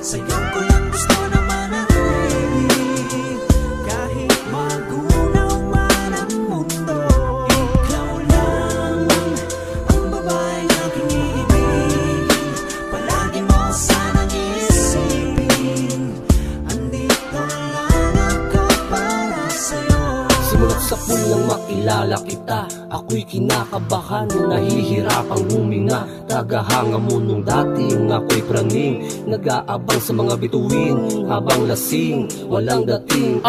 Sa'yo ko lang gusto na manatili, kahit magunaw man ang mundo. Ikaw lang ang babaeng aking iibigin, palagi mo sanang iisipin. Andito lang ako para sa'yo. Simula sa pulang makilala kita, ako'y kinakabahan, nahihirapang huminga. Tagahanga mo nung dating ako'y praning, nag-aabang sa mga bituin habang lasing, walang dating.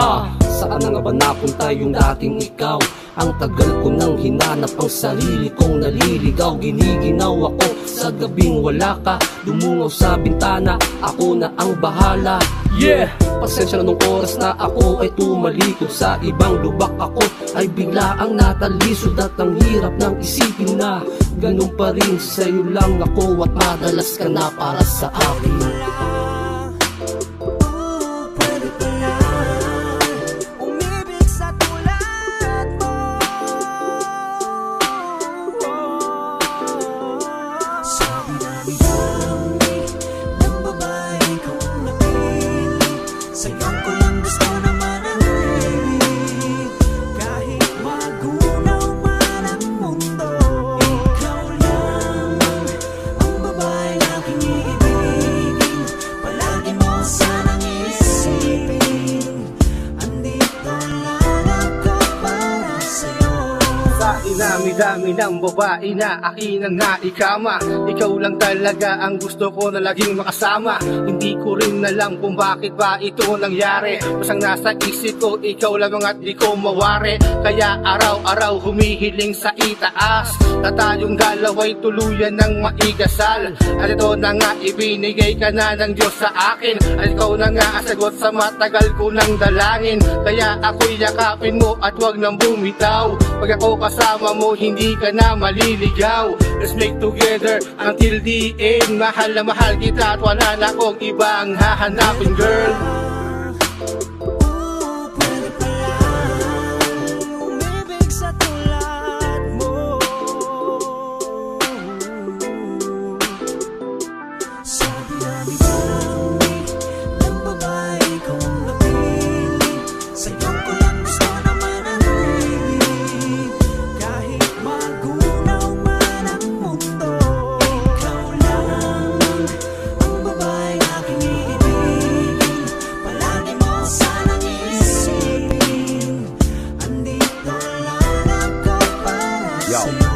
Saan na nga ba napunta yung dating ikaw? Ang tagal ko nang hinanap ang sarili kong naliligaw. Giniginaw ako sa gabing wala ka, dumungaw sa bintana, ako na ang bahala. Yeah! Pasensya na nung oras na ako ay tumalikod sa ibang lubak, ako ay bigla ang natalisod. At ang hirap ng isipin na ganun pa rin sa'yo lang ako, at madalas ka na para sa akin. Pwede pala umibig sa tulad mo. Sabi dami-dami ng babae kong napili, sa'yo ko lang gusto na manatili, kahit magunaw man ang mundo. Ikaw lang ang babaeng aking iibigin, palagi mo sanang iisipin. Andito lang ako para sa'yo. Sa inami-dami ng babae na akin ang naikama, ikaw lang talaga ang gusto ko na laging makasama. Hindi ko rin alam kung bakit ba ito nangyari, basang nasa isip ko ikaw lang at di ko mawari. Kaya araw-araw humihiling sa itaas na tayong dalawa'y tuluyan ng maigasal. At ito na nga, ibinigay ka na ng Diyos sa akin, at ikaw na nga ang sagot sa matagal ko ng dalangin. Kaya ako'y yakapin mo at wag nang bumitaw, pag ako kasama mo hindi ka na maliligaw. Let's make together until the end. Mahal na mahal kita at wala na akong ibang hahanapin, girl. Pwede pala umibig sa tulad mo. Sabi dami-dami ng babae kong napili, sa'yo ko lang gusto na manatili, kahit magunaw man ang mundo. Ikaw lang ang babaeng aking iibigin, palagi mo sanang iisipin. Andito lang ako para sa'yo.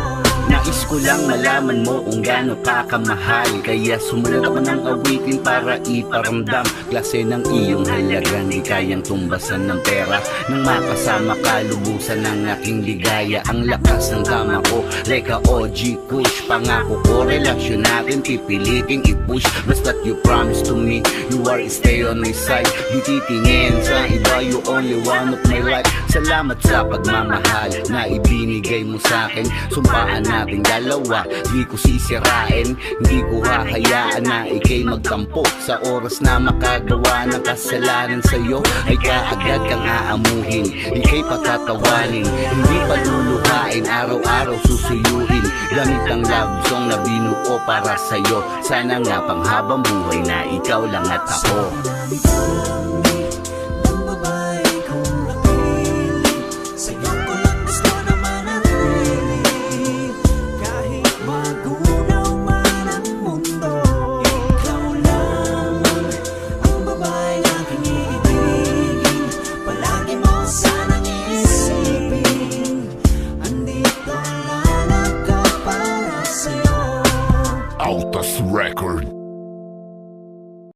Nais ko lang malaman mo kung gaano ka kamahal, kaya sumulat ako ng awitin para iparamdam. Klase ng iyong halaga, di kayang tumbasan ng pera. Nang makasama ka, lubusan ng aking ligaya. Ang lakas ng tama ko, like a OG push. Pangako ko, relasyon natin pipiliting i-push. Basta't you promise to me, you are stay on my side. Di titingin sa iba, you only one of my life. Salamat sa pagmamahal na ibinigay mo sa'kin. Sumpaan nating dalawa, di ko sisirain. Hindi ko hahayaan na ikay magtampo. Sa oras na makagawa ng kasalanan sa'yo, ay kaagad kang aamuhin, ikay patatawanin. Hindi paluluhain, araw-araw susuyuin. Gamit ang love song na binuo para sa'yo. Sana nga panghabang buhay na ikaw lang at ako.